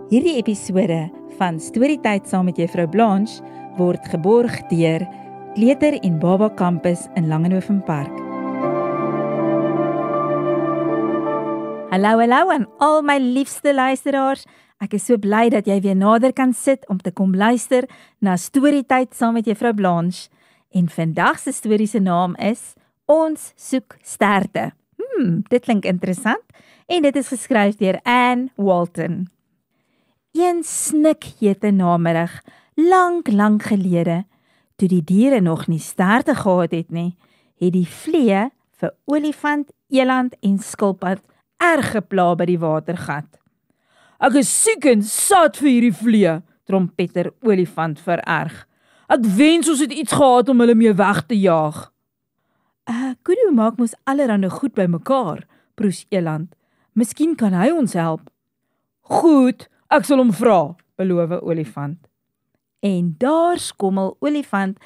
Hierdie episode van Storytyd saam met Juffrou Blanche word geborg deur Kleuter en Baba Campus in Langenhoven Park. Hallo aan al my liefste luisteraars. Ek is so bly dat jy weer nader kan sit om te kom luister na Storytyd saam met Juffrou Blanche. En vandag se storie se naam is Ons soek sterte. Dit klink interessant en dit is geskryf deur Anne Walton. Een snikhete namiddag, lang gelede, toe die diere nog nie sterte gehad het nie, het die vlee vir olifant, eland en skilpad erg gepla by die watergat. Ek is siek en sat vir hierdie vlee, trompeter olifant vererg. Ek wens ons het iets gehad om hulle mee weg te jaag. Kudu maak mos allerhande goed by mekaar, proes eland. Miskien kan hy ons help. Goed, ek sal hom vra, beloof olifant. En daar skommel olifant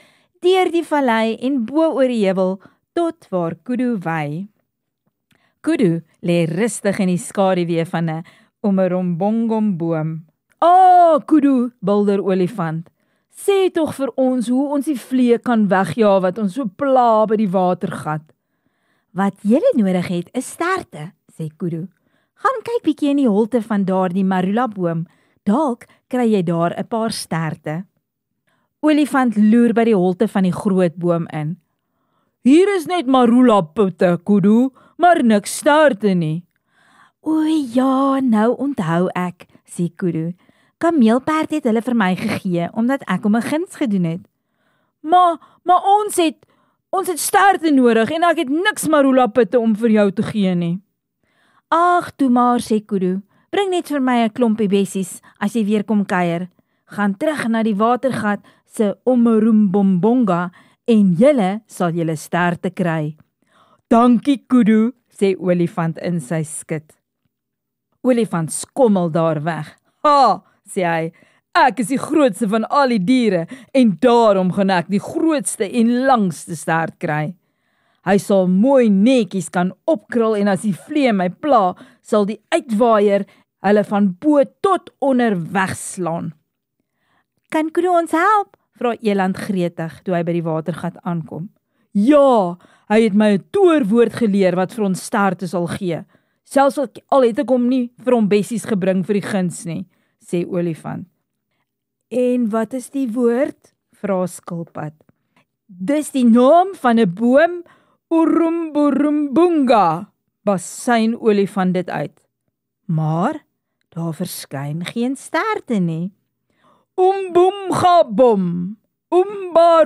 deur die vallei en bo oor die heuwel tot waar Kudu wei. Kudu lê rustig in die skaduwee van 'n omerombongomboom. Kudu, bulder olifant. Sê tog vir ons hoe ons die vlee kan wegjaag wat ons so pla by die watergat. Wat julle nodig het is sterte, sê Kudu. Gaan kyk bietjie in die holte van daardie marula boom, dalk kry jy daar 'n paar sterte. Olifant loer by die holte van die groot boom in. Hier is net marula putte, Kudu, maar niks sterte nie. O ja, nou onthou ek, sê Kudu. Kameelperd het hulle vir my gegee, omdat ek hom 'n guns gedoen het. Maar ons het sterte nodig en ek het niks marula putte om vir jou te gee nie. Ag, toe maar, sê Kudu, bring net vir my 'n klompie bessies as jy weer kom kuier. Gaan terug na die watergat se omeroombombonga en julle sal julle sterte kry. Dankie Kudu, sê olifant in sy skit. Olifant skommel daar weg. Ha, sê hy, ek is die grootste van al die diere en daarom gaan ek die grootste en langste stert kry. Hy sal mooi netjies kan opkrul en as die vlee my pla, sal die uitwaaier hulle van bo tot onder wegslaan. Kan Kudu ons help? Vra eland gretig toe hy by die watergat aankom. Ja, hy het my 'n toorwoord geleer wat vir ons sterte sal gee. Selfs al het ek hom nie vir hom bessies gebring vir die guns nie, sê olifant. En wat is die woord? Vra skilpad. Dis die naam van 'n boom, Oeromborombonga, basyn olifant dit uit. Maar daar verskyn geen sterte nie. Oomboomgabom, oomba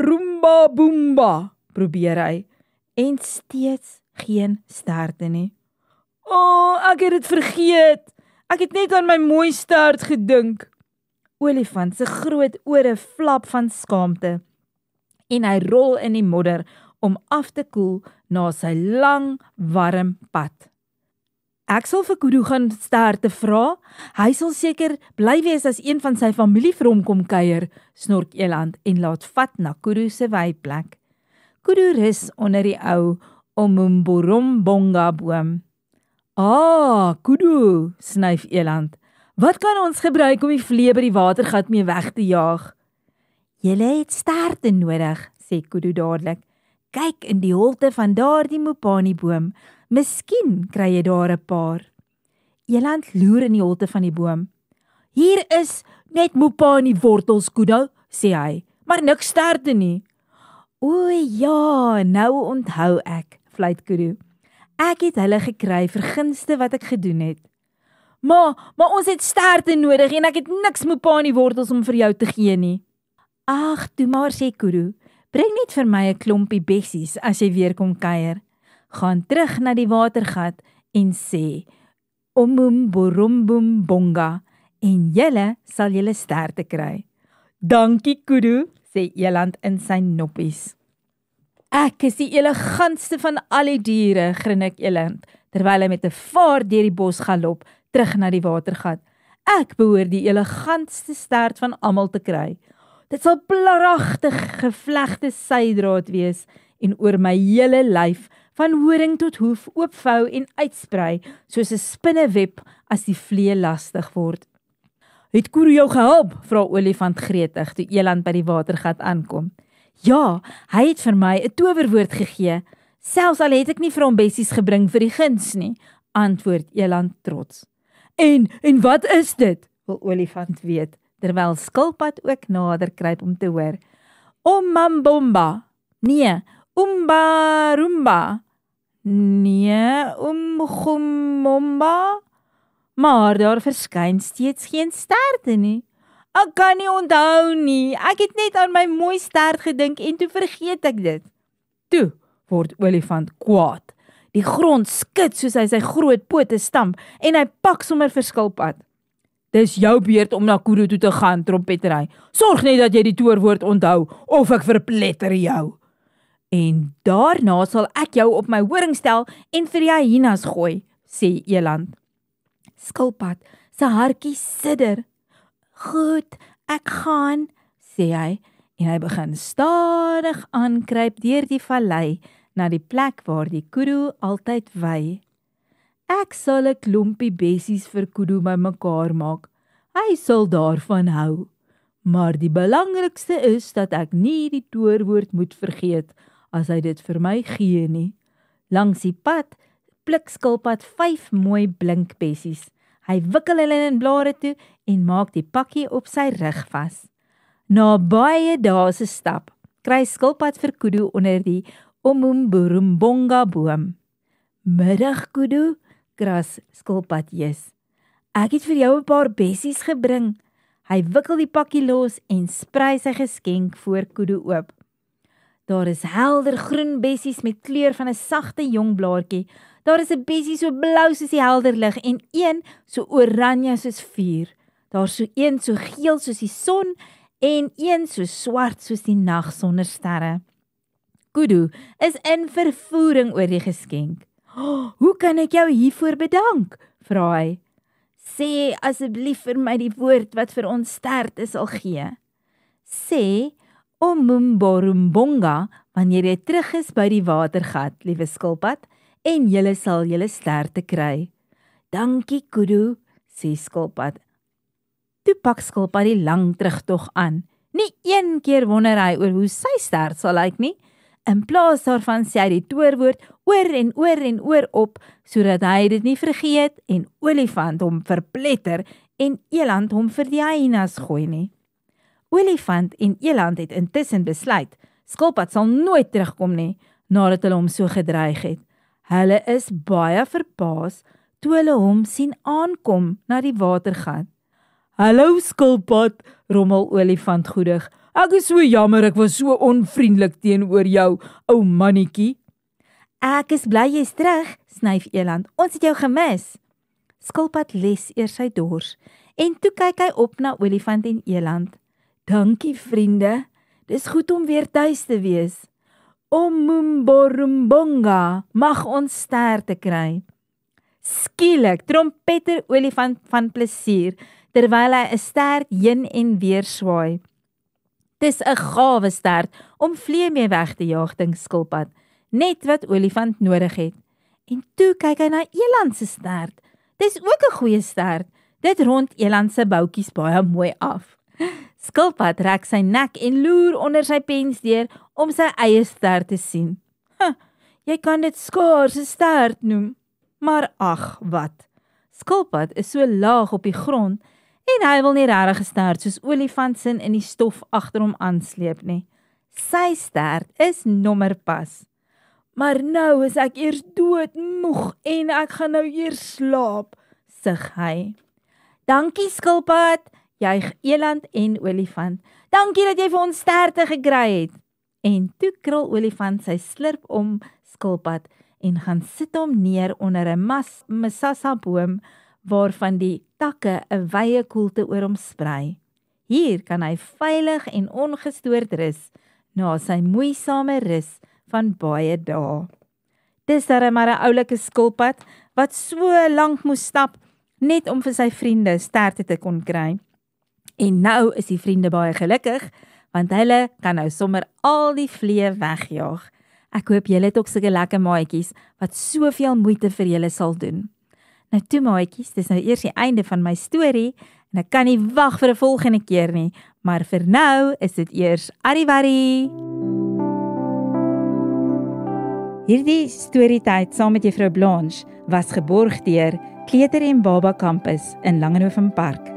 boomba, probeer hy, en steeds geen sterte nie. Ek het dit vergeet. Ek het net aan my mooi stert gedink. Olifant se groot ore flap van skaamte en hy rol in die modder om af te koel na sy lang, warm pad. Ek sal vir Kudu gaan sterte vra. Hy sal seker bly wees as een van sy familie vir hom kom kuier, snork eland en laat vat na Kudu se weiplek. Kudu rus onder die ou omerombonga boom. Kudu, snyf eland. Wat kan ons gebruik om die vlee by die watergat mee weg te jaag? Julle het sterte nodig, sê Kudu dadelik. Kyk in die holte van daardie mopani boom. Miskien kry jy daar 'n paar. Eland loer in die holte van die boom. Hier is net mopani wortels, Kudu, sê hy, maar niks sterte nie. O ja, nou onthou ek, fluit Kudu. Ek het hulle gekry vir gunste wat ek gedoen het. Maar ons het sterte nodig en ek het niks mopani wortels om vir jou te gee nie. Ag, toe maar, sê Kudu, bring net vir my 'n klompie bessies as jy weer kom kuier. Gaan terug na die watergat en sê, omeroombombonga, en julle sal julle sterte kry. Dankie Kudu, sê eland in sy noppies. Ek is die elegantste van al die diere, grinnik eland, terwyl hy met 'n vaart deur die bos galop, terug na die watergat. Ek behoort die elegantste stert van almal te kry. Dit sal pragtig gevlegte sydraad wees en oor my hele lyf van horing tot hoef oopvou en uitsprei soos 'n spinneweb as die vlee lastig word. Het Kudu jou gehelp? Vra olifant gretig toe eland by die watergat aankom. Ja, hy het vir my 'n towerwoord gegee. Selfs al het ek nie vir hom bessies gebring vir die guns nie, antwoord eland trots. En wat is dit? Wil olifant weet, terwyl skilpad ook nader kruip om te hoor. Ommambomba. Nee, umbarumba. Nee, umgumomba. Maar daar verskyn steeds geen sterte nie. Ek kan nie onthou nie. Ek het net aan my mooi stert gedink en toe vergeet ek dit. Toe word olifant kwaad. Die grond skud soos hy sy groot pote stamp en hy pak sommer vir skilpad. Dis jou beurt om na Kudu toe te gaan, trompeter hy. Sorg net dat jy die toorwoord onthou of ek verpletter jou. En daarna sal ek jou op my horing stel en vir die hyenas gooi, sê eland. Skilpad sy hartjie sidder. Goed, ek gaan, sê hy, en hy begin stadig aankruip deur die vallei na die plek waar die Kudu altyd wei. Ek sal 'n klompie bessies vir Kudu bymekaar maak. Hy sal daarvan hou. Maar die belangrikste is dat ek nie die toorwoord moet vergeet as hy dit vir my gee nie. Langs die pad pluk skilpad 5 mooi blink bessies. Hy wikkel hulle in blare toe en maak die pakkie op sy rug vas. Na baie dae se stap, kry skilpad vir Kudu onder die Omumburumbonga boom. Middag Kudu, kras skilpad jees. Ek het vir jou 'n paar bessies gebring. Hy wikkel die pakkie los en sprei sy geskenk voor Kudu oop. Daar is helder groen bessies met kleur van 'n sagte jong blaartjie. Daar is 'n bessie so blou soos die helder lig en een so oranje soos vuur. Daar so een so geel soos die son en een so swart soos die nag sonder sterre. Kudu is in vervoering oor die geskenk. Hoe kan ek jou hiervoor bedank? Vra hy. Sê asseblief vir my die woord wat vir ons sterte sal gee. Sê Omumborumbonga wanneer jy terug is by die watergat, liewe skilpad, en julle sal julle sterte kry. Dankie Kudu, sê skilpad. Toe pak skilpad die lang terugtog aan. Nie een keer wonder hy oor hoe sy stert sal lyk nie. In plaas daarvan sê hy die toorwoord oor en oor en oor op, sodat hy dit nie vergeet en olifant hom verpletter en eland hom vir die hyenas gooi nie. Olifant en eland het intussen besluit, skilpad sal nooit terugkom nie, nadat hulle hom so gedreig het. Hulle is baie verbaas toe hulle hom sien aankom na die watergat. Hallo skilpad, rommel olifant goedig. Ek is so jammer, ek was so onvriendelik teenoor jou, ou mannetjie. Ek is bly jy's terug, snyf eland. Ons het jou gemis. Skilpad les eers sy dors en toe kyk hy op na olifant en eland. Dankie vriende, dis goed om weer tuis te wees. Omumborumbonga, mag ons sterte kry. Skielik trompetter olifant van plesier, terwyl hy 'n stert heen en weer swaai. Dis 'n gawe stert om vliee mee weg te jaag, dink skilpad, net wat olifant nodig het. En toe kyk hy na eland se stert. Dis ook 'n goeie stert. Dit rond eland se boutjies baie mooi af. Skilpad rek sy nek en loer onder sy pens deur om sy eie stert te sien. Jy kan dit skaars 'n stert noem, maar ag wat. Skilpad is so laag op die grond en hy wil nie regtig 'n stert soos olifant sin in die stof agter hom aansleep nie. Sy stert is nommerpas. Maar nou is ek eers doodmoeg en ek gaan nou eers slaap, sug hy. Dankie skilpad, juig eland en olifant. Dankie dat jy vir ons sterte gekry het. En toe krul olifant sy slurp om skilpad en gaan sit hom neer onder 'n masasa boom waarvan die takke 'n wye koelte oor hom sprei. Hier kan hy veilig en ongestoord rus na sy moeisame rus van baie dae. Dis darem maar 'n oulike skilpad wat so lank moes stap net om vir sy vriende sterte te kon kry. En nou is die vriende baie gelukkig, want hulle kan nou sommer al die vliee wegjaag. Ek hoop julle het ook sulke lekker maatjies wat soveel moeite vir julle sal doen. Nou toe maatjies, dis nou eers die einde van my storie En ek kan nie wag vir 'n volgende keer nie, maar vir nou is dit eers arrivederci. Hierdie storietyd saam met Juffrou Blanche was geborg deur Kleuter en Baba Kampus in Langehoven Park.